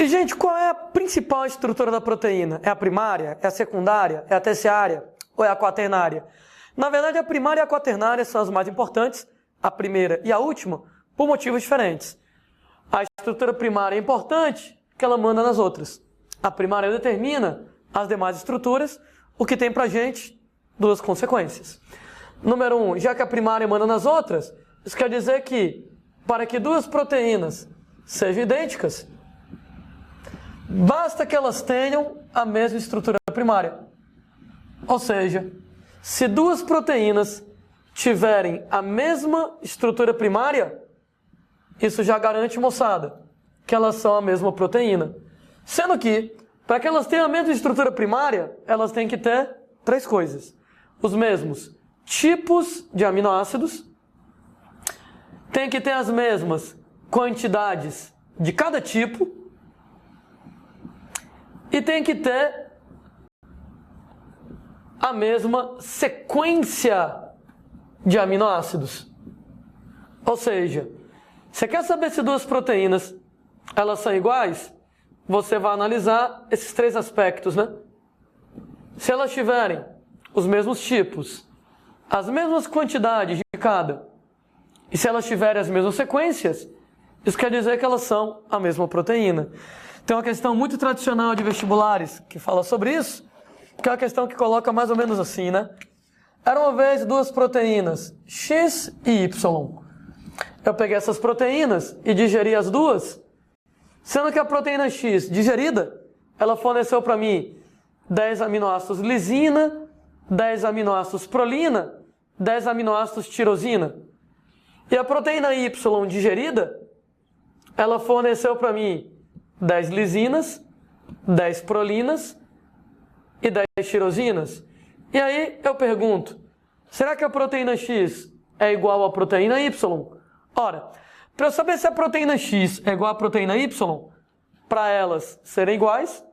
E, gente, qual é a principal estrutura da proteína? É a primária? É a secundária? É a terciária? Ou é a quaternária? Na verdade, a primária e a quaternária são as mais importantes, a primeira e a última, por motivos diferentes. A estrutura primária é importante, que ela manda nas outras. A primária determina as demais estruturas, o que tem pra gente duas consequências. Número 1, já que a primária manda nas outras, isso quer dizer que, para que duas proteínas sejam idênticas, basta que elas tenham a mesma estrutura primária. Ou seja, se duas proteínas tiverem a mesma estrutura primária, isso já garante, moçada, que elas são a mesma proteína. Sendo que, para que elas tenham a mesma estrutura primária, elas têm que ter três coisas. Os mesmos tipos de aminoácidos, tem que ter as mesmas quantidades de cada tipo e tem que ter a mesma sequência de aminoácidos. Ou seja, você quer saber se duas proteínas elas são iguais? Você vai analisar esses três aspectos, né? Se elas tiverem os mesmos tipos, as mesmas quantidades de cada, e se elas tiverem as mesmas sequências, isso quer dizer que elas são a mesma proteína. Tem uma questão muito tradicional de vestibulares que fala sobre isso, que é uma questão que coloca mais ou menos assim, né? Era uma vez duas proteínas, X e Y. Eu peguei essas proteínas e digeri as duas, sendo que a proteína X digerida, ela forneceu para mim 10 aminoácidos lisina, 10 aminoácidos prolina, 10 aminoácidos tirosina. E a proteína Y digerida, ela forneceu para mim 10 lisinas, 10 prolinas e 10 tirosinas. E aí eu pergunto, será que a proteína X é igual à proteína Y? Ora, para eu saber se a proteína X é igual à proteína Y, para elas serem iguais,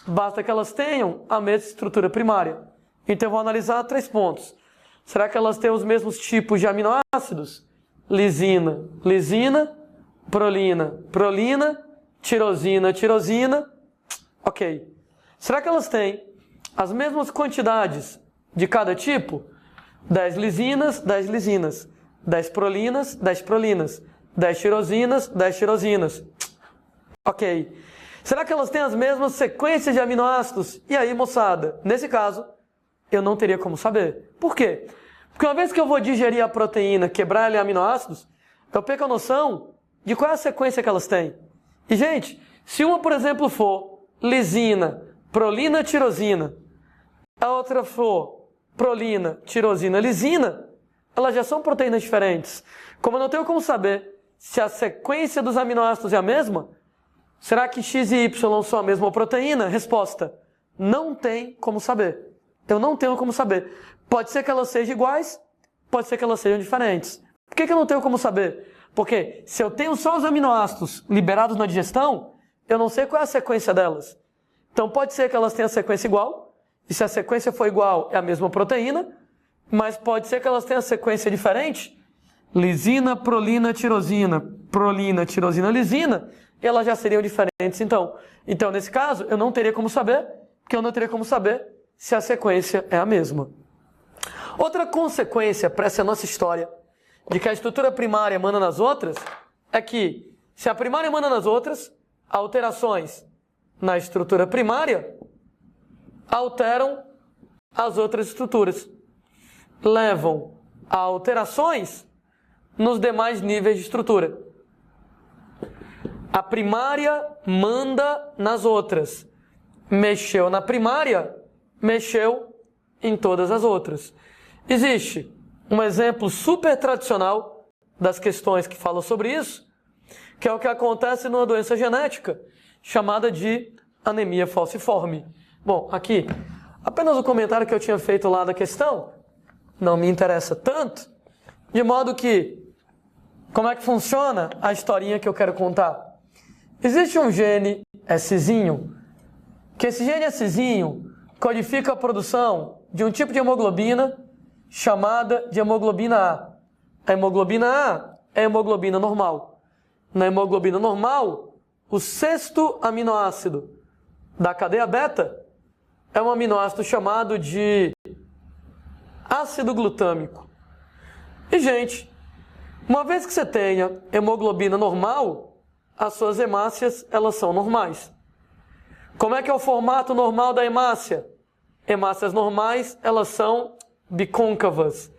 basta que elas tenham a mesma estrutura primária. Então eu vou analisar três pontos. Será que elas têm os mesmos tipos de aminoácidos? Lisina, lisina, prolina, prolina, tirosina, tirosina. Ok. Será que elas têm as mesmas quantidades de cada tipo? 10 lisinas, 10 lisinas. 10 prolinas, 10 prolinas. 10 tirosinas, 10 tirosinas. Ok. Será que elas têm as mesmas sequências de aminoácidos? E aí, moçada, nesse caso, eu não teria como saber. Por quê? Porque uma vez que eu vou digerir a proteína, quebrar ela em aminoácidos, eu perco a noção de qual é a sequência que elas têm. E, gente, se uma, por exemplo, for lisina, prolina, tirosina, a outra for prolina, tirosina, lisina, elas já são proteínas diferentes. Como eu não tenho como saber se a sequência dos aminoácidos é a mesma, será que X e Y são a mesma proteína? Resposta, não tem como saber. Eu não tenho como saber. Pode ser que elas sejam iguais, pode ser que elas sejam diferentes. Por que eu não tenho como saber? Porque se eu tenho só os aminoácidos liberados na digestão, eu não sei qual é a sequência delas. Então pode ser que elas tenham a sequência igual, e se a sequência for igual, é a mesma proteína, mas pode ser que elas tenham a sequência diferente, lisina, prolina, tirosina, lisina, e elas já seriam diferentes então. Então, nesse caso, eu não teria como saber, porque eu não teria como saber se a sequência é a mesma. Outra consequência para essa nossa história de que a estrutura primária manda nas outras é que, se a primária manda nas outras, alterações na estrutura primária alteram as outras estruturas, levam a alterações nos demais níveis de estrutura. A primária manda nas outras. Mexeu na primária, mexeu em todas as outras. Existe um exemplo super tradicional das questões que falam sobre isso, que é o que acontece numa doença genética chamada de anemia falciforme. Bom, aqui, apenas o comentário que eu tinha feito lá da questão, não me interessa tanto, de modo que, como é que funciona a historinha que eu quero contar? Existe um gene Szinho, que esse gene Szinho codifica a produção de um tipo de hemoglobina chamada de hemoglobina A. A hemoglobina A é a hemoglobina normal. Na hemoglobina normal, o sexto aminoácido da cadeia beta é um aminoácido chamado de ácido glutâmico. E, gente, uma vez que você tenha hemoglobina normal, as suas hemácias, elas são normais. Como é que é o formato normal da hemácia? Hemácias normais, elas são bicôncavas.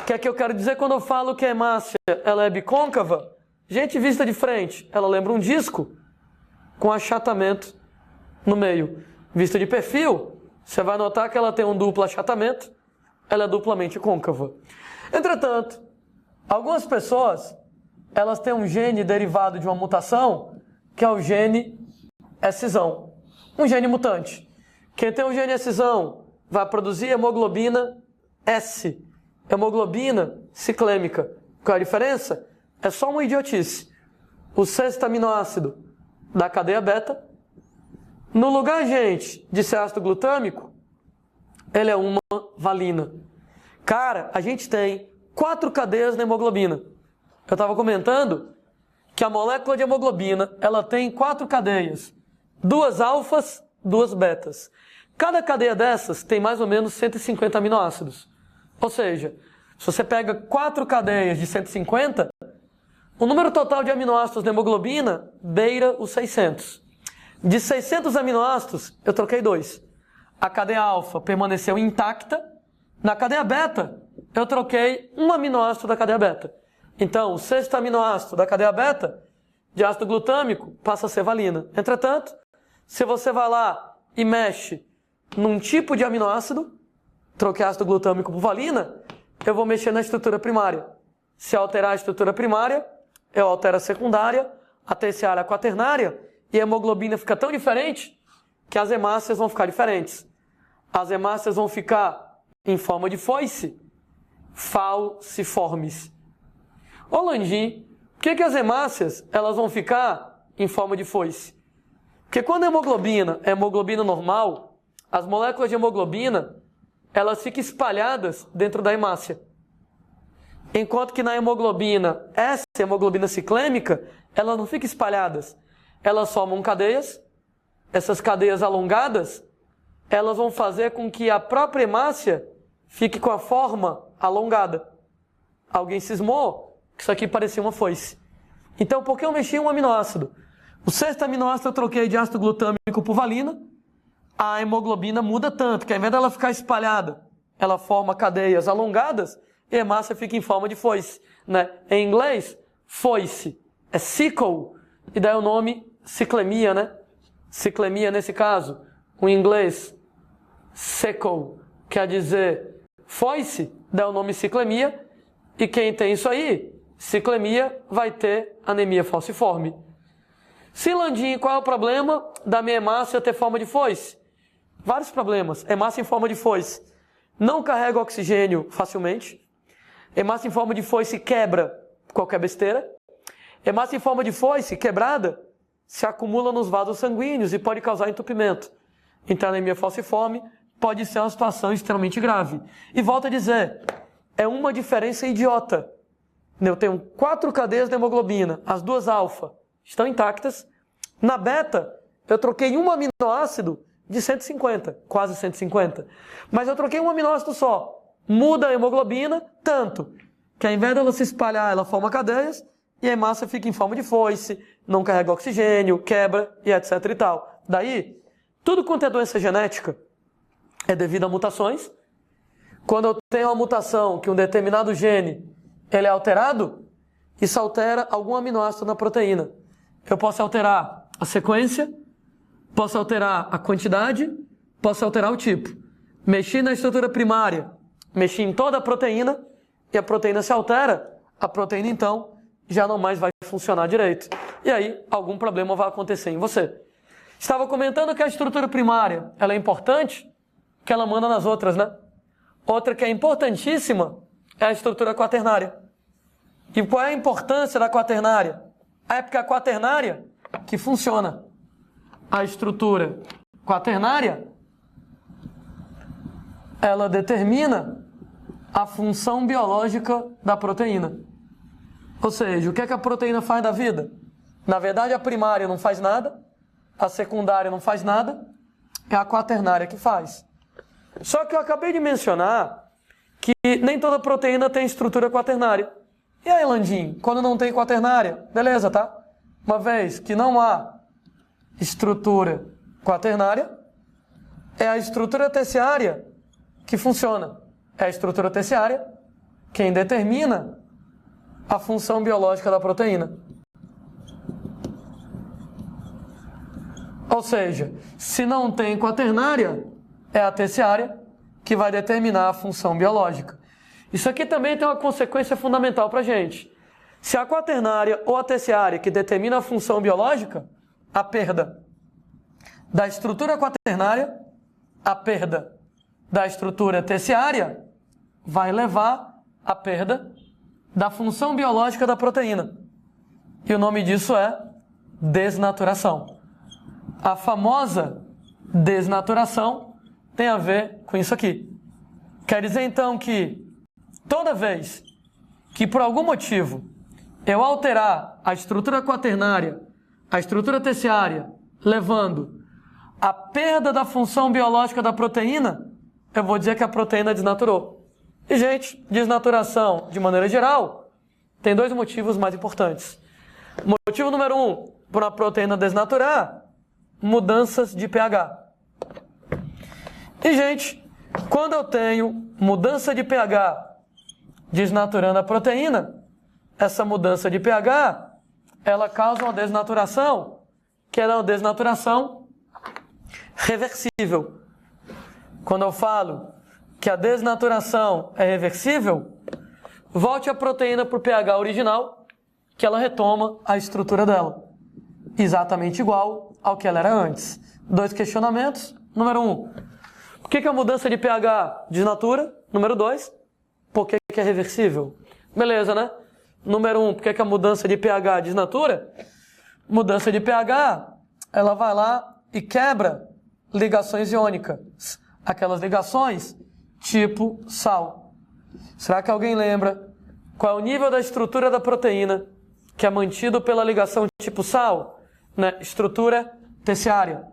O que é que eu quero dizer quando eu falo que a hemácia ela é bicôncava? Gente, vista de frente, ela lembra um disco com achatamento no meio. Vista de perfil, você vai notar que ela tem um duplo achatamento, ela é duplamente côncava. Entretanto, algumas pessoas, elas têm um gene derivado de uma mutação, que é o gene S-zão, um gene mutante. Quem tem o gene S-zão vai produzir hemoglobina S, hemoglobina ciclêmica. Qual é a diferença? É só uma idiotice. O sexto aminoácido da cadeia beta, no lugar, gente, de ser ácido glutâmico, ele é uma valina. Cara, a gente tem 4 cadeias na hemoglobina. Eu estava comentando que a molécula de hemoglobina, ela tem 4 cadeias. 2 alfas, 2 betas. Cada cadeia dessas tem mais ou menos 150 aminoácidos. Ou seja, se você pega 4 cadeias de 150, o número total de aminoácidos da hemoglobina beira os 600. De 600 aminoácidos, eu troquei 2. A cadeia alfa permaneceu intacta. Na cadeia beta, eu troquei um aminoácido da cadeia beta. Então, o sexto aminoácido da cadeia beta, de ácido glutâmico, passa a ser valina. Entretanto, se você vai lá e mexe num tipo de aminoácido, troquei ácido glutâmico por valina, eu vou mexer na estrutura primária. Se alterar a estrutura primária, eu altero a secundária, a terciária, a quaternária, e a hemoglobina fica tão diferente que as hemácias vão ficar diferentes. As hemácias vão ficar em forma de foice, falciformes. Ô Landim, por que as hemácias elas vão ficar em forma de foice? Porque quando a hemoglobina é hemoglobina normal, as moléculas de hemoglobina elas ficam espalhadas dentro da hemácia. Enquanto que na hemoglobina S, hemoglobina ciclêmica, elas não ficam espalhadas. Elas formam cadeias. Essas cadeias alongadas, elas vão fazer com que a própria hemácia fique com a forma alongada. Alguém cismou que isso aqui parecia uma foice. Então, por que eu mexi em um aminoácido? O sexto aminoácido eu troquei de ácido glutâmico por valina. A hemoglobina muda tanto que ao invés dela ficar espalhada, ela forma cadeias alongadas e a hemácia fica em forma de foice, né? Em inglês, foice é sickle, e daí o nome ciclemia, né? Ciclemia nesse caso, o inglês sickle quer dizer foice, dá o nome ciclemia, e quem tem isso aí, ciclemia, vai ter anemia falciforme. Silandinho, qual é o problema da minha hemácia ter forma de foice? Vários problemas. Hemácia em forma de foice não carrega oxigênio facilmente. Hemácia em forma de foice quebra qualquer besteira. Hemácia em forma de foice quebrada se acumula nos vasos sanguíneos e pode causar entupimento. Então, a anemia falciforme pode ser uma situação extremamente grave. E volto a dizer, é uma diferença idiota. Eu tenho 4 cadeias de hemoglobina, as 2 alfa estão intactas. Na beta, eu troquei um aminoácido de 150, quase 150. Mas eu troquei um aminoácido só. Muda a hemoglobina tanto que ao invés dela se espalhar, ela forma cadeias e a hemácia fica em forma de foice, não carrega oxigênio, quebra e etc e tal. Daí, tudo quanto é doença genética é devido a mutações. Quando eu tenho uma mutação que um determinado gene ele é alterado, isso altera algum aminoácido na proteína. Eu posso alterar a sequência, posso alterar a quantidade, posso alterar o tipo. Mexi na estrutura primária, mexi em toda a proteína e a proteína se altera, a proteína então já não mais vai funcionar direito. E aí algum problema vai acontecer em você. Estava comentando que a estrutura primária ela é importante, que ela manda nas outras, né? Outra que é importantíssima é a estrutura quaternária. E qual é a importância da quaternária? É porque a quaternária que funciona. A estrutura quaternária, ela determina a função biológica da proteína. Ou seja, o que é que a proteína faz da vida? Na verdade, a primária não faz nada, a secundária não faz nada, é a quaternária que faz. Só que eu acabei de mencionar que nem toda proteína tem estrutura quaternária. E aí, Landim, quando não tem quaternária, beleza, tá? Uma vez que não há estrutura quaternária, é a estrutura terciária que funciona. É a estrutura terciária quem determina a função biológica da proteína. Ou seja, se não tem quaternária, é a terciária que vai determinar a função biológica. Isso aqui também tem uma consequência fundamental para a gente. Se a quaternária ou a terciária que determina a função biológica, a perda da estrutura quaternária, a perda da estrutura terciária, vai levar à perda da função biológica da proteína. E o nome disso é desnaturação. A famosa desnaturação tem a ver com isso aqui. Quer dizer então que toda vez que por algum motivo eu alterar a estrutura quaternária, a estrutura terciária, levando à perda da função biológica da proteína, eu vou dizer que a proteína desnaturou. E, gente, desnaturação, de maneira geral, tem dois motivos mais importantes. Motivo número 1, para a proteína desnaturar, mudanças de pH. E, gente, quando eu tenho mudança de pH desnaturando a proteína, essa mudança de pH, ela causa uma desnaturação, que é uma desnaturação reversível. Quando eu falo que a desnaturação é reversível, volte a proteína para o pH original, que ela retoma a estrutura dela. Exatamente igual ao que ela era antes. Dois questionamentos. Número 1, por que a mudança de pH desnatura? Número 2, por que é reversível? Beleza, né? Número 1, por que a mudança de pH desnatura? Mudança de pH, ela vai lá e quebra ligações iônicas. Aquelas ligações tipo sal. Será que alguém lembra qual é o nível da estrutura da proteína que é mantido pela ligação tipo sal? Né? Estrutura terciária.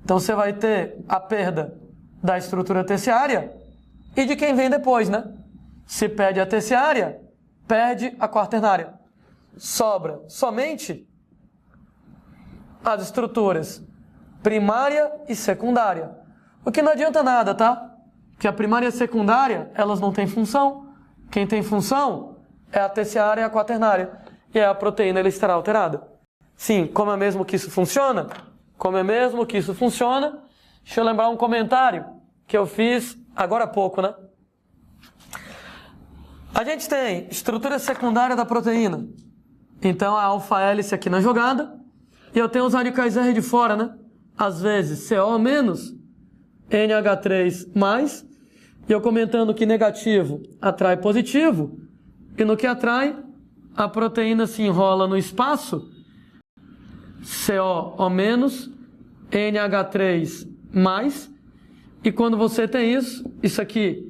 Então você vai ter a perda da estrutura terciária e de quem vem depois, né? Se perde a terciária, perde a quaternária. Sobra somente as estruturas primária e secundária. O que não adianta nada, tá? Que a primária e a secundária, elas não têm função. Quem tem função é a terciária e a quaternária. E aí a proteína ela estará alterada. Sim, como é mesmo que isso funciona? Como é mesmo que isso funciona? Deixa eu lembrar um comentário que eu fiz agora há pouco, né? A gente tem estrutura secundária da proteína. Então a alfa-hélice aqui na jogada. E eu tenho os radicais R de fora, né? Às vezes CO menos, NH3 mais. E eu comentando que negativo atrai positivo. E no que atrai, a proteína se enrola no espaço. CO menos, NH3 mais. E quando você tem isso aqui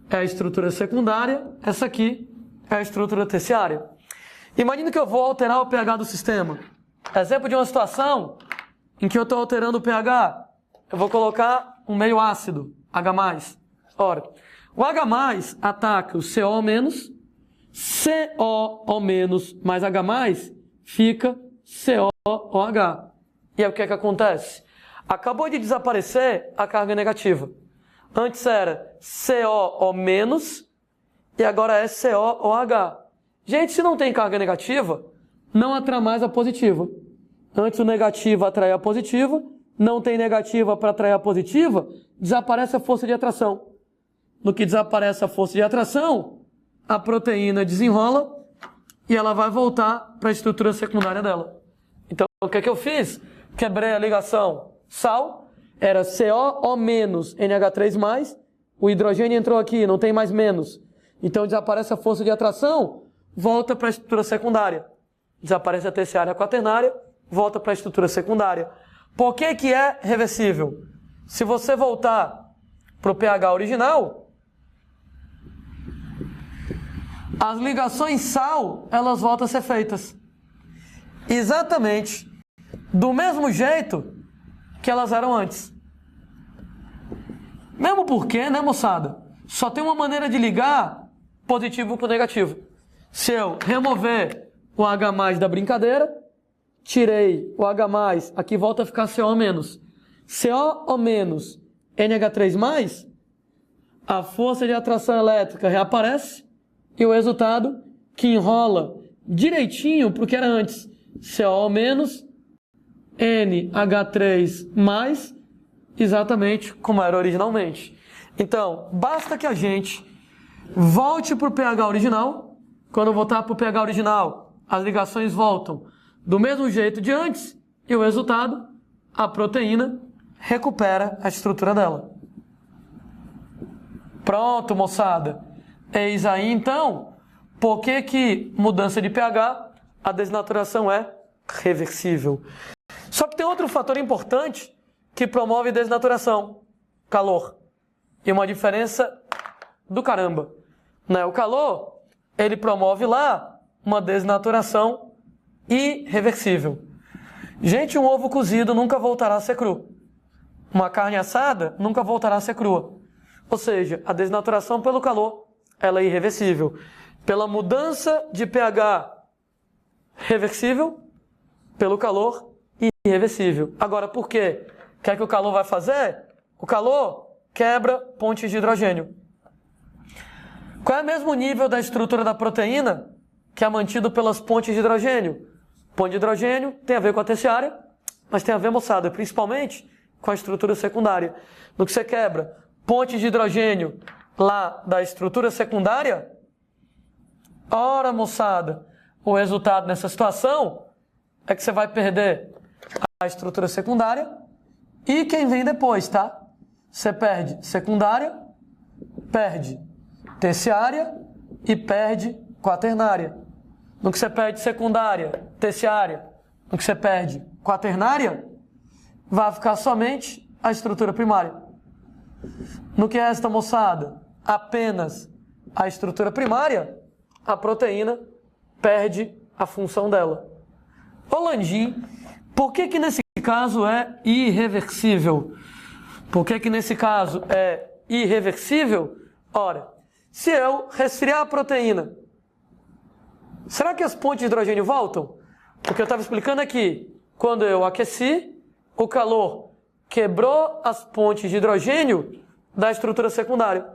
é a estrutura secundária, essa aqui é a estrutura terciária. Imagina que eu vou alterar o pH do sistema. Exemplo de uma situação em que eu estou alterando o pH. Eu vou colocar um meio ácido, H+. Ora, o H+ ataca o CO-, CO- mais H+, fica COOH. E aí o que é que acontece? Acabou de desaparecer a carga negativa. Antes era CO- e agora é COOH. Gente, se não tem carga negativa, não atrai mais a positiva. Antes o negativo atrai a positiva, não tem negativa para atrair a positiva, desaparece a força de atração. No que desaparece a força de atração, a proteína desenrola e ela vai voltar para a estrutura secundária dela. Então, o que é que eu fiz? Quebrei a ligação sal, era CO- NH3+, o hidrogênio entrou aqui, não tem mais menos. Então, desaparece a força de atração, volta para a estrutura secundária. Desaparece a terciária e a quaternária, volta para a estrutura secundária. Por que que é reversível? Se você voltar para o pH original, as ligações sal, elas voltam a ser feitas. exatamente do mesmo jeito que elas eram antes. Mesmo porque, né, moçada? Só tem uma maneira de ligar positivo com negativo. Se eu remover o H+ da brincadeira, tirei o H+, aqui volta a ficar CO-. CO- NH3+, a força de atração elétrica reaparece e o resultado que enrola direitinho para o que era antes. CO- NH3+, exatamente como era originalmente. Então, basta que a gente volte para o pH original. Quando eu voltar para o pH original, as ligações voltam do mesmo jeito de antes e o resultado, a proteína recupera a estrutura dela. Pronto, moçada. Eis aí, então, por que mudança de pH, a desnaturação é reversível. Só que tem outro fator importante que promove desnaturação: calor. E uma diferença do caramba, né? O calor, ele promove lá uma desnaturação irreversível. Gente, um ovo cozido nunca voltará a ser cru. Uma carne assada nunca voltará a ser crua. Ou seja, a desnaturação pelo calor, ela é irreversível. Pela mudança de pH, reversível. Pelo calor, irreversível. Agora, por quê? O que é que o calor vai fazer? O calor quebra pontes de hidrogênio. Qual é o mesmo nível da estrutura da proteína que é mantido pelas pontes de hidrogênio? Ponte de hidrogênio tem a ver com a terciária, mas tem a ver, moçada, principalmente com a estrutura secundária. No que você quebra pontes de hidrogênio lá da estrutura secundária, ora, moçada, o resultado nessa situação é que você vai perder a estrutura secundária e quem vem depois, tá? Você perde secundária, perde terciária e perde quaternária. No que você perde secundária, terciária, no que você perde quaternária, vai ficar somente a estrutura primária. No que resta, moçada, apenas a estrutura primária, a proteína perde a função dela. Ô Landim, por que nesse caso é irreversível? Por que nesse caso é irreversível? Ora, se eu resfriar a proteína, será que as pontes de hidrogênio voltam? O que eu estava explicando aqui, quando eu aqueci, o calor quebrou as pontes de hidrogênio da estrutura secundária.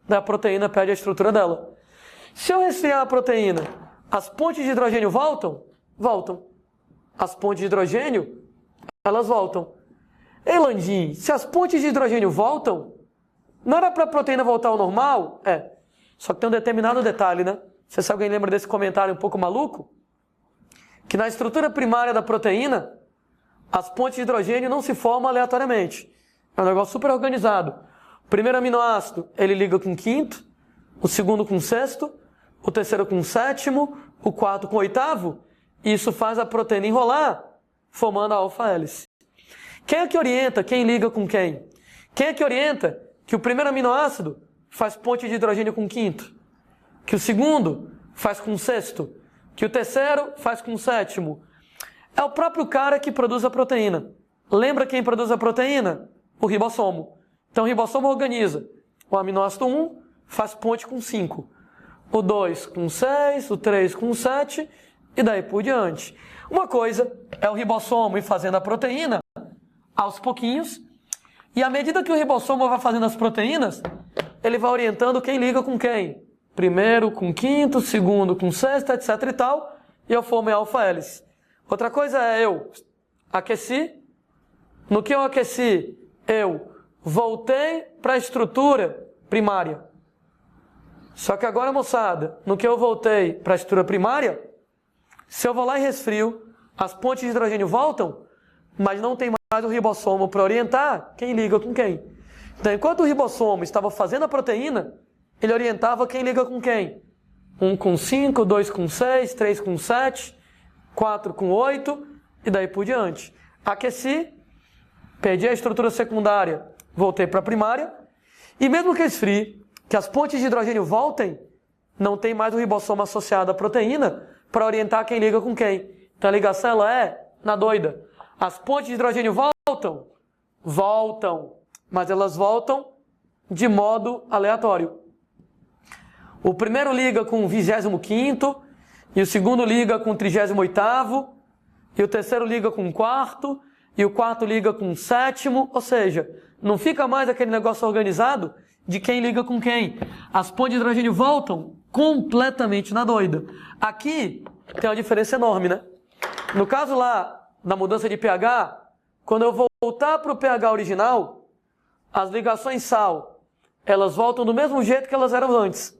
Da proteína perde a estrutura dela. Se eu resfriar a proteína, as pontes de hidrogênio voltam? Voltam. As pontes de hidrogênio, elas voltam. Ei, Landim, se as pontes de hidrogênio voltam, não era para a proteína voltar ao normal? É. Só que tem um determinado detalhe, né? Se alguém lembra desse comentário um pouco maluco? Que na estrutura primária da proteína, as pontes de hidrogênio não se formam aleatoriamente. É um negócio super organizado. O primeiro aminoácido, ele liga com o quinto, o segundo com o sexto, o terceiro com o sétimo, o quarto com o oitavo, e isso faz a proteína enrolar, formando a alfa-hélice. Quem é que orienta quem liga com quem? Quem é que orienta que o primeiro aminoácido faz ponte de hidrogênio com o quinto, que o segundo faz com o sexto, que o terceiro faz com o sétimo? É o próprio cara que produz a proteína. Lembra quem produz a proteína? O ribossomo. Então o ribossomo organiza. O aminoácido 1 faz ponte com 5. O 2 com 6, o 3 com 7 e daí por diante. Uma coisa é o ribossomo ir fazendo a proteína aos pouquinhos, e à medida que o ribossomo vai fazendo as proteínas, ele vai orientando quem liga com quem. Primeiro com quinto, segundo com sexto, etc e tal, e eu formo a alfa-hélice. Outra coisa é eu aqueci. No que eu aqueci, eu voltei para a estrutura primária. Só que agora, moçada, no que eu voltei para a estrutura primária, se eu vou lá e resfrio, as pontes de hidrogênio voltam, mas não tem mais o ribossomo para orientar quem liga com quem. Então, enquanto o ribossomo estava fazendo a proteína, ele orientava quem liga com quem. 1 com 5, 2 com 6, 3 com 7, 4 com 8 e daí por diante. Aqueci, perdi a estrutura secundária, voltei para a primária, e mesmo que esfrie, que as pontes de hidrogênio voltem, não tem mais o ribossomo associado à proteína para orientar quem liga com quem. Então a ligação ela é na doida. As pontes de hidrogênio voltam? Voltam. Mas elas voltam de modo aleatório. O primeiro liga com o 25º, e o segundo liga com o 38º, e o terceiro liga com o quarto, e o quarto liga com o sétimo, ou seja, não fica mais aquele negócio organizado de quem liga com quem. As pontes de hidrogênio voltam completamente na doida. Aqui tem uma diferença enorme, né? No caso lá da mudança de pH, quando eu voltar para o pH original, as ligações sal, elas voltam do mesmo jeito que elas eram antes.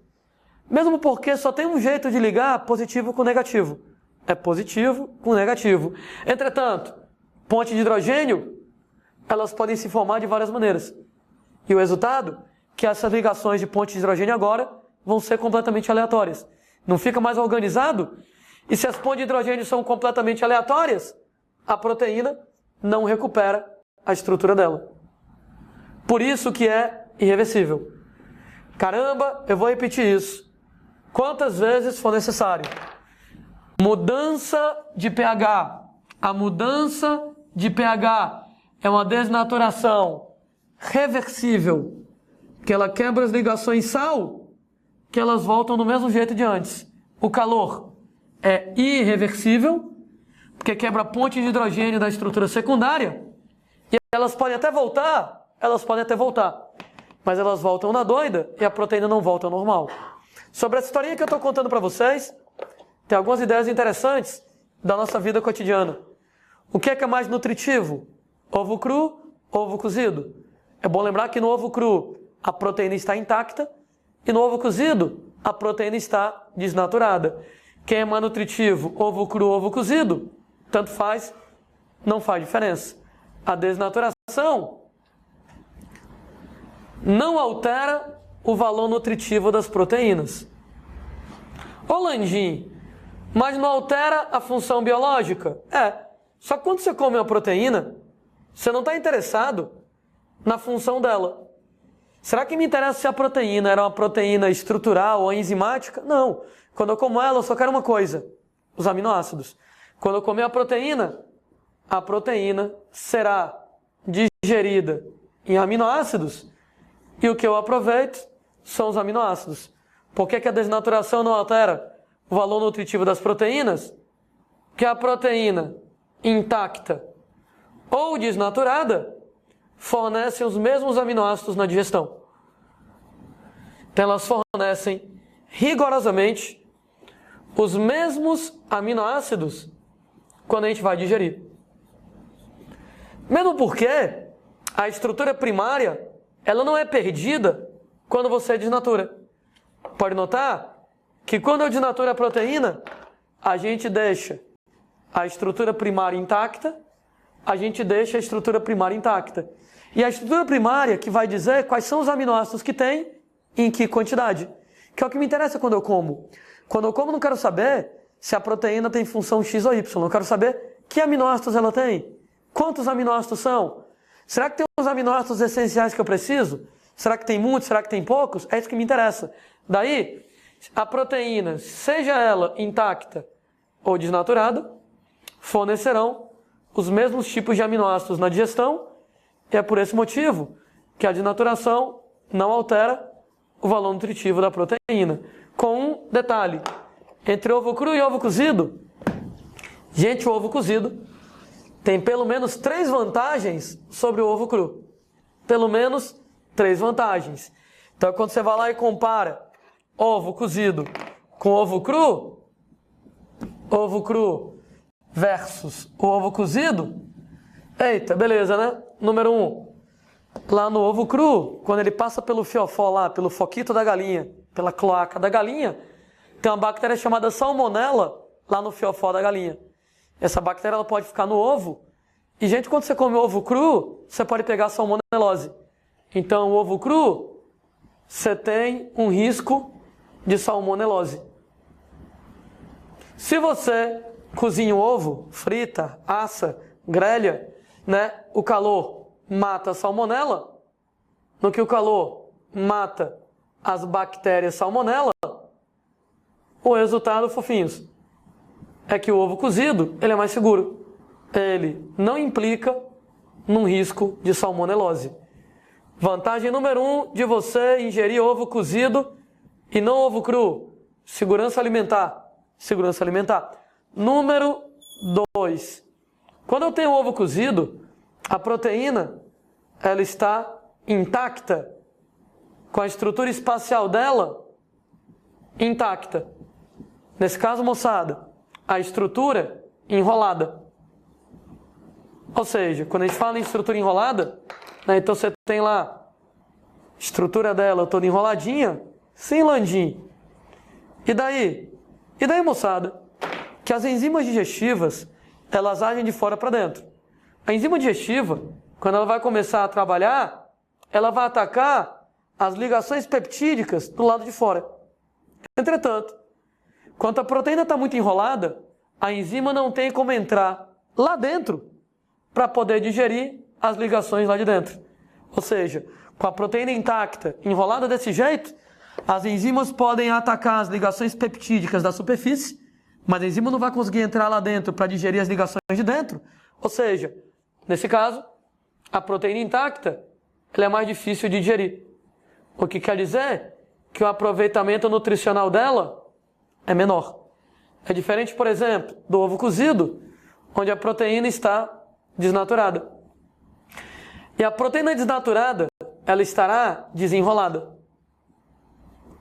Mesmo porque só tem um jeito de ligar positivo com negativo. É positivo com negativo. Entretanto, ponte de hidrogênio, elas podem se formar de várias maneiras. E o resultado, que essas ligações de ponte de hidrogênio agora vão ser completamente aleatórias. Não fica mais organizado. E se as pontes de hidrogênio são completamente aleatórias, a proteína não recupera a estrutura dela. Por isso que é irreversível. Caramba, eu vou repetir isso quantas vezes for necessário. Mudança de pH. A mudança de pH é uma desnaturação reversível, que ela quebra as ligações sal, que elas voltam do mesmo jeito de antes. O calor é irreversível, porque quebra a ponte de hidrogênio da estrutura secundária, e elas podem até voltar, mas elas voltam na doida e a proteína não volta ao normal. Sobre essa historinha que eu estou contando para vocês, tem algumas ideias interessantes da nossa vida cotidiana. O que é mais nutritivo? Ovo cru, ovo cozido? É bom lembrar que no ovo cru a proteína está intacta e no ovo cozido a proteína está desnaturada. Quem é mais nutritivo? Ovo cru, ovo cozido? Tanto faz, não faz diferença. A desnaturação não altera o valor nutritivo das proteínas. Ô Landim, mas não altera a função biológica? Só que quando você come uma proteína, você não está interessado na função dela. Será que me interessa se a proteína era uma proteína estrutural ou enzimática? Não. Quando eu como ela, eu só quero uma coisa: os aminoácidos. Quando eu comer a proteína será digerida em aminoácidos e o que eu aproveito são os aminoácidos. Por que a desnaturação não altera o valor nutritivo das proteínas? Porque a proteína intacta ou desnaturada fornece os mesmos aminoácidos na digestão. Então elas fornecem rigorosamente os mesmos aminoácidos quando a gente vai digerir. Mesmo porque a estrutura primária ela não é perdida quando você desnatura. Pode notar que quando eu desnaturo a proteína, a gente deixa a estrutura primária intacta, E a estrutura primária que vai dizer quais são os aminoácidos que tem e em que quantidade. Que é o que me interessa quando eu como. Quando eu como, não quero saber se a proteína tem função X ou Y. Eu quero saber que aminoácidos ela tem. Quantos aminoácidos são? Será que tem os aminoácidos essenciais que eu preciso? Será que tem muitos? Será que tem poucos? É isso que me interessa. Daí, a proteína, seja ela intacta ou desnaturada, fornecerão os mesmos tipos de aminoácidos na digestão, e é por esse motivo que a desnaturação não altera o valor nutritivo da proteína. Com um detalhe: entre ovo cru e ovo cozido, gente, o ovo cozido tem pelo menos 3 vantagens sobre o ovo cru. Pelo menos 3 vantagens. Então, quando você vai lá e compara ovo cozido com ovo cru versus o ovo cozido, eita, beleza, né? Número 1, lá no ovo cru, quando ele passa pelo fiofó lá, pelo foquito da galinha, pela cloaca da galinha, tem uma bactéria chamada salmonela lá no fiofó da galinha. Essa bactéria ela pode ficar no ovo. E, gente, quando você come ovo cru, você pode pegar salmonelose. Então, o ovo cru, você tem um risco de salmonelose. Se você cozinha o ovo, frita, assa, grelha, né, o calor mata a salmonela, no que o calor mata as bactérias salmonela, o resultado, fofinhos, é que o ovo cozido, ele é mais seguro. Ele não implica num risco de salmonelose. Vantagem número 1 de você ingerir ovo cozido e não ovo cru. Segurança alimentar. Segurança alimentar. Número 2. Quando eu tenho ovo cozido, a proteína, ela está intacta, com a estrutura espacial dela intacta. Nesse caso, moçada, a estrutura enrolada. Ou seja, quando a gente fala em estrutura enrolada, né, então você tem lá a estrutura dela toda enroladinha, sem landim. E daí? E daí, moçada? Que as enzimas digestivas, elas agem de fora para dentro. A enzima digestiva, quando ela vai começar a trabalhar, ela vai atacar as ligações peptídicas do lado de fora. Entretanto, quando a proteína está muito enrolada, a enzima não tem como entrar lá dentro para poder digerir as ligações lá de dentro. Ou seja, com a proteína intacta, enrolada desse jeito, as enzimas podem atacar as ligações peptídicas da superfície, mas a enzima não vai conseguir entrar lá dentro para digerir as ligações de dentro. Ou seja, nesse caso, a proteína intacta ela é mais difícil de digerir. O que quer dizer que o aproveitamento nutricional dela é menor. É diferente, por exemplo, do ovo cozido, onde a proteína está desnaturada. E a proteína desnaturada, ela estará desenrolada.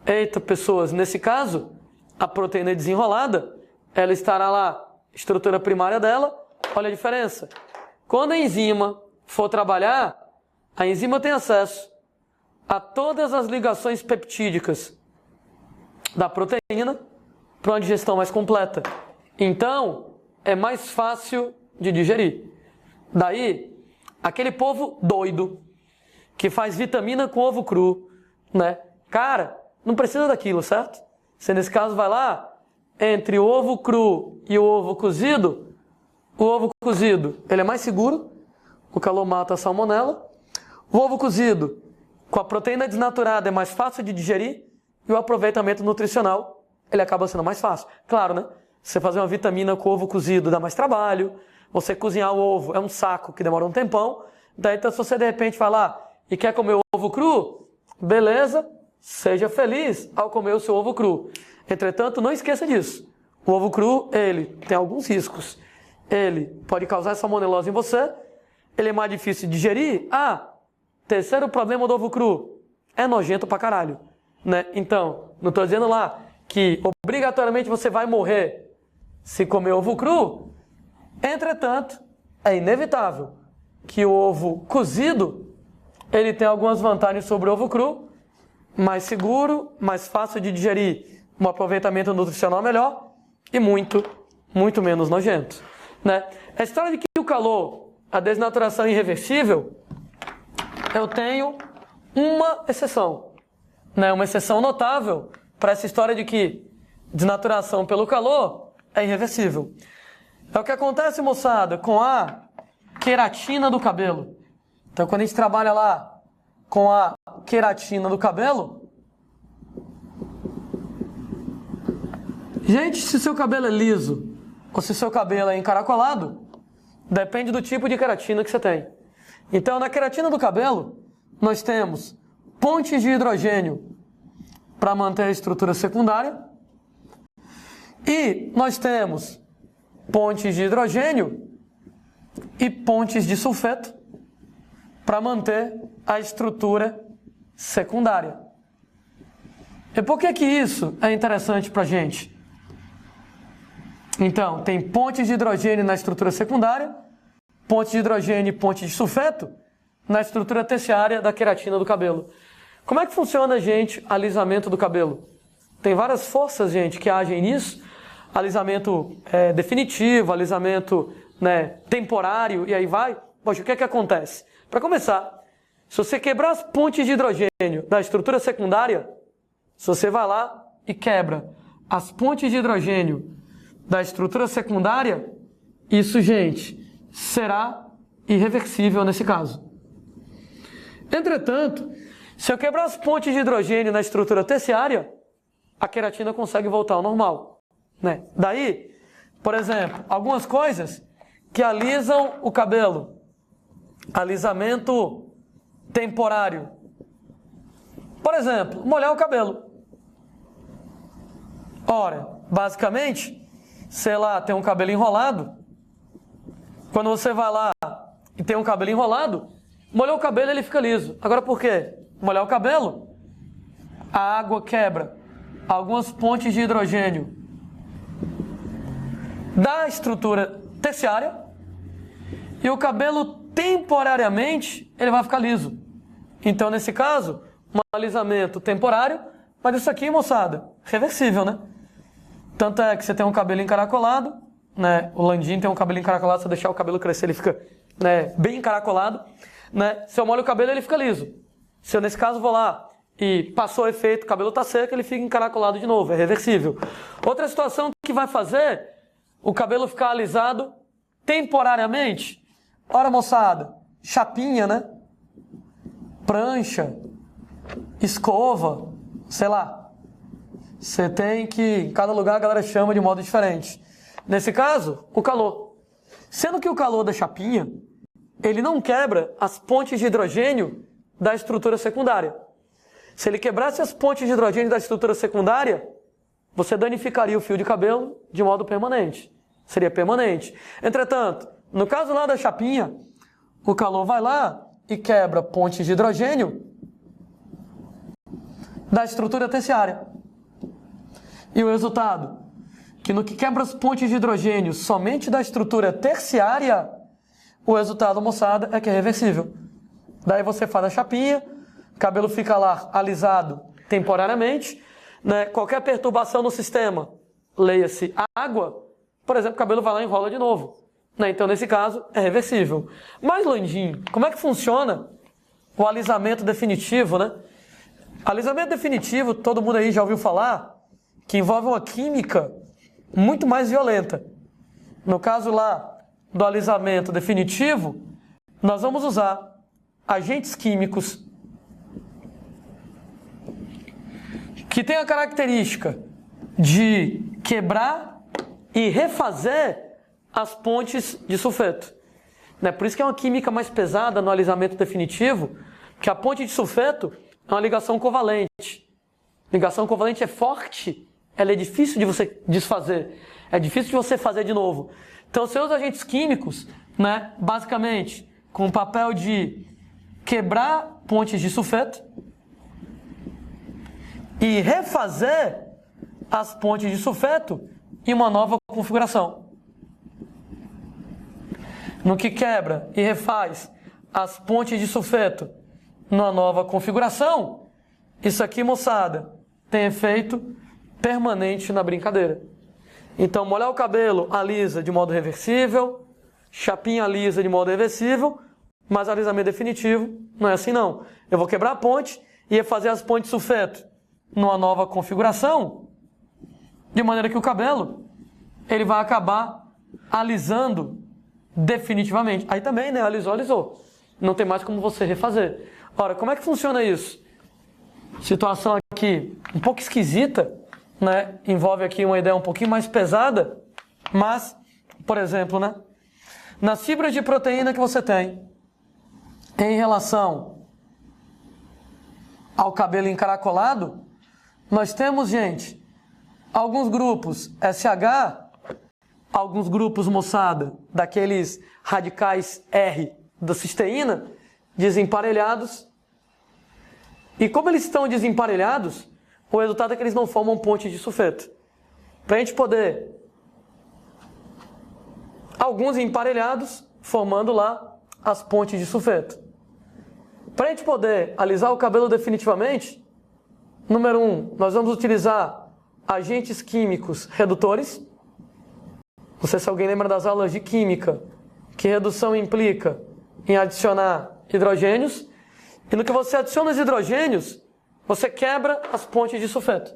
Eita, pessoas, nesse caso, a proteína desenrolada, ela estará lá, estrutura primária dela, olha a diferença. Quando a enzima for trabalhar, a enzima tem acesso a todas as ligações peptídicas da proteína para uma digestão mais completa. Então, é mais fácil de digerir. Daí, aquele povo doido que faz vitamina com ovo cru, né? Cara, não precisa daquilo, certo? Você, nesse caso, vai lá, entre o ovo cru e o ovo cozido, ele é mais seguro, o calor mata a salmonela. O ovo cozido, com a proteína desnaturada, é mais fácil de digerir e o aproveitamento nutricional, ele acaba sendo mais fácil. Claro, né? Você fazer uma vitamina com ovo cozido dá mais trabalho, você cozinhar o ovo é um saco que demora um tempão, daí então se você de repente vai lá e quer comer o ovo cru, beleza, seja feliz ao comer o seu ovo cru. Entretanto, não esqueça disso. O ovo cru, ele tem alguns riscos. Ele pode causar salmonelose em você, ele é mais difícil de digerir. Terceiro problema do ovo cru, é nojento pra caralho, né? Então, não estou dizendo lá que obrigatoriamente você vai morrer se comer ovo cru. Entretanto, é inevitável que o ovo cozido, ele tem algumas vantagens sobre o ovo cru, mais seguro, mais fácil de digerir, um aproveitamento nutricional melhor e muito menos nojento, né? A história de que o calor, a desnaturação é irreversível, eu tenho uma exceção, né? Uma exceção notável para essa história de que desnaturação pelo calor é irreversível. É o que acontece, moçada, com a queratina do cabelo. Então, quando a gente trabalha lá com a queratina do cabelo, gente, se seu cabelo é liso ou se seu cabelo é encaracolado, depende do tipo de queratina que você tem. Então, na queratina do cabelo, nós temos pontes de hidrogênio para manter a estrutura secundária e nós temos pontes de hidrogênio e pontes de sulfeto para manter a estrutura secundária. E por que que isso é interessante para a gente? Então, tem pontes de hidrogênio na estrutura secundária, ponte de hidrogênio e ponte de sulfeto na estrutura terciária da queratina do cabelo. Como é que funciona, gente, alisamento do cabelo? Tem várias forças, gente, que agem nisso. Alisamento definitivo, alisamento, né, temporário, e aí vai. Poxa, o que é que acontece? Para começar, se você quebrar as pontes de hidrogênio da estrutura secundária, se você vai lá e quebra as pontes de hidrogênio da estrutura secundária, isso, gente, será irreversível nesse caso. Entretanto, se eu quebrar as pontes de hidrogênio na estrutura terciária, a queratina consegue voltar ao normal, né? Daí, Por exemplo, algumas coisas que alisam o cabelo. Alisamento temporário. Por exemplo, molhar o cabelo. Ora, basicamente, sei lá, tem um cabelo enrolado. Quando você vai lá e tem um cabelo enrolado, molhou o cabelo, ele fica liso. Agora por quê? Molhar o cabelo, a água quebra algumas pontes de hidrogênio da estrutura terciária e o cabelo temporariamente ele vai ficar liso. Então, nesse caso, um alisamento temporário, mas isso aqui, moçada, reversível, né? Tanto é que você tem um cabelo encaracolado, né? O Landim tem um cabelo encaracolado, se eu deixar o cabelo crescer, ele fica, né, bem encaracolado, né? Se eu molho o cabelo, ele fica liso. Se eu, nesse caso, vou lá e passou o efeito, o cabelo está seco, ele fica encaracolado de novo, é reversível. Outra situação que vai fazer o cabelo ficar alisado temporariamente. Ora, moçada, chapinha, né? Prancha, escova, sei lá. Você tem que, em cada lugar a galera chama de modo diferente. Nesse caso, o calor. Sendo que o calor da chapinha, ele não quebra as pontes de hidrogênio da estrutura secundária. Se ele quebrasse as pontes de hidrogênio da estrutura secundária, você danificaria o fio de cabelo de modo permanente. Seria permanente. Entretanto, no caso lá da chapinha, o calor vai lá e quebra pontes de hidrogênio da estrutura terciária. E o resultado? Que no que quebra as pontes de hidrogênio somente da estrutura terciária, o resultado, moçada, é que é reversível. Daí você faz a chapinha, o cabelo fica lá alisado temporariamente, né? Qualquer perturbação no sistema, leia-se água, por exemplo, o cabelo vai lá e enrola de novo. Né? Então, nesse caso, é reversível. Mas, Landim, como é que funciona o alisamento definitivo, né? Alisamento definitivo, todo mundo aí já ouviu falar, que envolve uma química muito mais violenta. No caso lá do alisamento definitivo, nós vamos usar agentes químicos que têm a característica de quebrar e refazer as pontes de sulfeto. Né? Por isso que é uma química mais pesada no alisamento definitivo, que a ponte de sulfeto é uma ligação covalente. Ligação covalente é forte, ela é difícil de você desfazer, é difícil de você fazer de novo. Então, seus agentes químicos, né, basicamente, com o papel de quebrar pontes de sulfeto e refazer as pontes de sulfeto em uma nova configuração. No que quebra e refaz as pontes de sulfeto numa nova configuração, isso aqui, moçada, tem efeito permanente na brincadeira. Então, molhar o cabelo alisa de modo reversível, chapinha alisa de modo reversível, mas alisamento definitivo não é assim não. Eu vou quebrar a ponte e refazer as pontes de sulfeto numa nova configuração, de maneira que o cabelo ele vai acabar alisando definitivamente. Aí também, né? Alisou. Não tem mais como você refazer. Ora, como é que funciona isso? Situação aqui um pouco esquisita, né? Envolve aqui uma ideia um pouquinho mais pesada, mas, por exemplo, né? Nas fibras de proteína que você tem em relação ao cabelo encaracolado, nós temos, gente, alguns grupos SH, alguns grupos, moçada, daqueles radicais R da cisteína, desemparelhados. E como eles estão desemparelhados, o resultado é que eles não formam ponte de sulfeto. Para a gente poder... Alguns emparelhados, formando lá as pontes de sulfeto. Para a gente poder alisar o cabelo definitivamente, número 1, nós vamos utilizar agentes químicos redutores. Não sei se alguém lembra das aulas de química, que redução implica em adicionar hidrogênios. E no que você adiciona os hidrogênios, você quebra as pontes de sulfeto.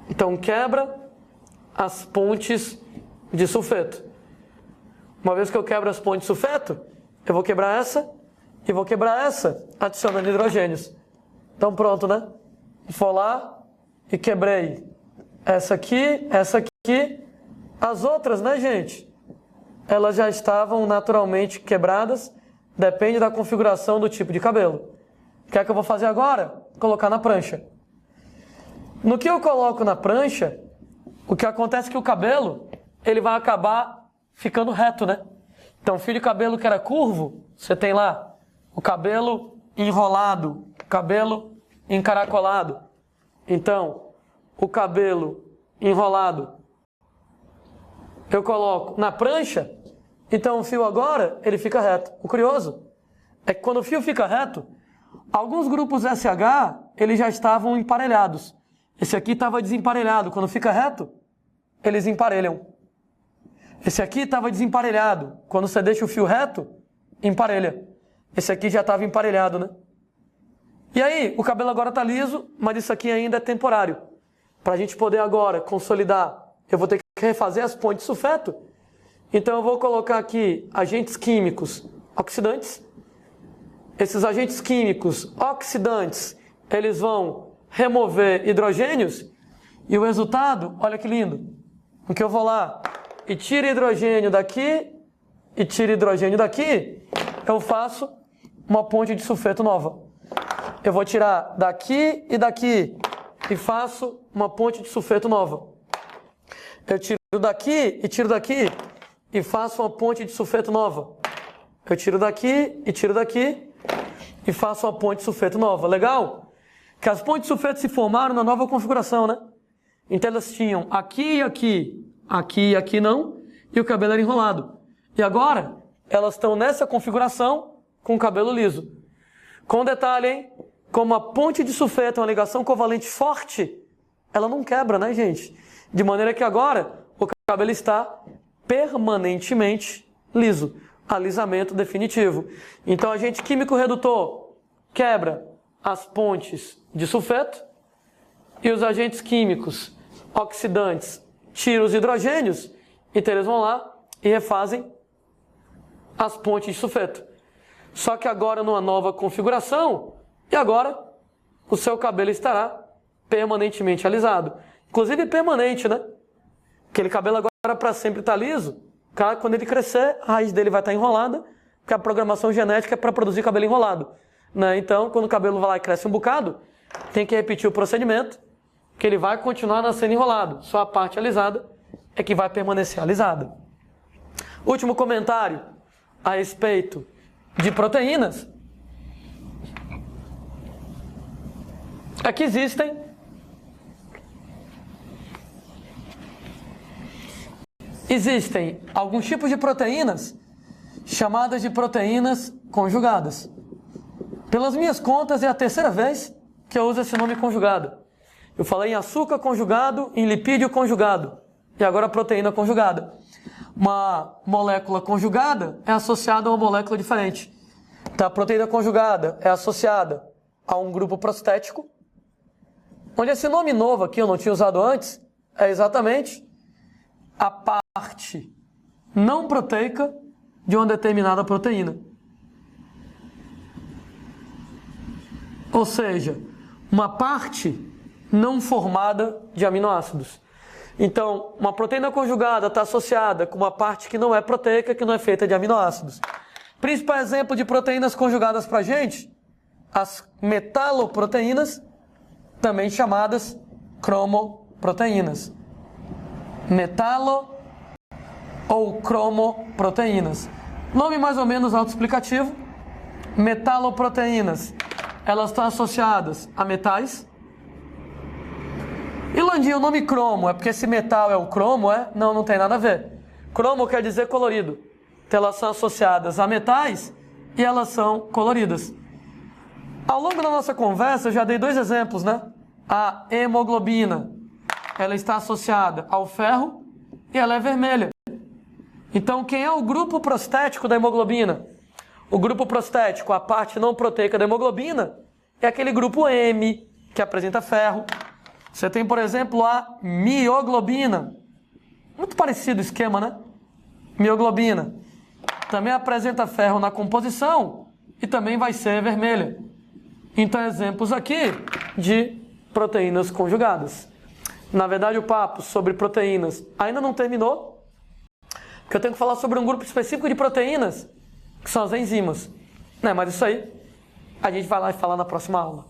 Então, quebra as pontes de sulfeto. Uma vez que eu quebro as pontes de sulfeto, eu vou quebrar essa e vou quebrar essa, adicionando hidrogênios. Então, pronto, né? Vou lá e quebrei essa aqui, aqui, as outras, né, gente? Elas já estavam naturalmente quebradas, depende da configuração do tipo de cabelo. O que é que eu vou fazer agora? Colocar na prancha. No que eu coloco na prancha, o que acontece é que o cabelo, ele vai acabar ficando reto, né? Então, fio de cabelo que era curvo, você tem lá o cabelo enrolado, o cabelo encaracolado. Então, o cabelo enrolado, eu coloco na prancha, então o fio agora, ele fica reto. O curioso é que quando o fio fica reto, alguns grupos SH, eles já estavam emparelhados. Esse aqui estava desemparelhado. Quando fica reto, eles emparelham. Esse aqui estava desemparelhado. Quando você deixa o fio reto, emparelha. Esse aqui já estava emparelhado, né? E aí, o cabelo agora está liso, mas isso aqui ainda é temporário. Para a gente poder agora consolidar, eu vou ter que refazer as pontes de sulfeto. Então eu vou colocar aqui agentes químicos oxidantes. Esses agentes químicos oxidantes, eles vão remover hidrogênios. E o resultado, olha que lindo. Porque eu vou lá e tiro hidrogênio daqui e tiro hidrogênio daqui, eu faço uma ponte de sulfeto nova. Eu vou tirar daqui e daqui e faço uma ponte de sulfeto nova. Eu tiro daqui e tiro daqui e faço uma ponte de sulfeto nova. Eu tiro daqui e tiro daqui e faço uma ponte de sulfeto nova. Legal? Que as pontes de sulfeto se formaram na nova configuração, né? Então elas tinham aqui e aqui, aqui e aqui não, e o cabelo era enrolado. E agora, elas estão nessa configuração com o cabelo liso. Com um detalhe, hein? Como a ponte de sulfeto é uma ligação covalente forte, ela não quebra, né, gente? De maneira que agora o cabelo está permanentemente liso. Alisamento definitivo. Então, agente químico redutor quebra as pontes de sulfeto e os agentes químicos oxidantes tiram os hidrogênios, então eles vão lá e refazem as pontes de sulfeto. Só que agora numa nova configuração, e agora o seu cabelo estará permanentemente alisado. Inclusive permanente, né? Aquele cabelo agora para sempre está liso. Quando ele crescer, a raiz dele vai estar enrolada, porque a programação genética é para produzir cabelo enrolado. Né? Então, quando o cabelo vai lá e cresce um bocado, tem que repetir o procedimento, que ele vai continuar nascendo enrolado. Só a parte alisada é que vai permanecer alisada. Último comentário a respeito de proteínas. É que existem alguns tipos de proteínas chamadas de proteínas conjugadas. Pelas minhas contas, é a terceira vez que eu uso esse nome conjugado. Eu falei em açúcar conjugado, em lipídio conjugado, e agora proteína conjugada. Uma molécula conjugada é associada a uma molécula diferente. Então, a proteína conjugada é associada a um grupo prostético, onde esse nome novo aqui, eu não tinha usado antes, é exatamente a parte não proteica de uma determinada proteína. Ou seja, uma parte não formada de aminoácidos. Então, uma proteína conjugada está associada com uma parte que não é proteica, que não é feita de aminoácidos. Principal exemplo de proteínas conjugadas para a gente, as metaloproteínas, também chamadas cromoproteínas. Metalo ou cromoproteínas. Nome mais ou menos autoexplicativo. Metaloproteínas, elas estão associadas a metais. E Landinho, o nome cromo é porque esse metal é o cromo, é? Não, não tem nada a ver. Cromo quer dizer colorido. Então elas são associadas a metais e elas são coloridas. Ao longo da nossa conversa eu já dei dois exemplos, né? A hemoglobina, ela está associada ao ferro e ela é vermelha. Então quem é o grupo prostético da hemoglobina? O grupo prostético, a parte não proteica da hemoglobina, é aquele grupo M, que apresenta ferro. Você tem, por exemplo, a mioglobina. Muito parecido o esquema, né? Mioglobina. Também apresenta ferro na composição e também vai ser vermelha. Então, exemplos aqui de proteínas conjugadas. Na verdade, o papo sobre proteínas ainda não terminou, porque eu tenho que falar sobre um grupo específico de proteínas, que são as enzimas. Né? Mas isso aí, a gente vai lá e fala na próxima aula.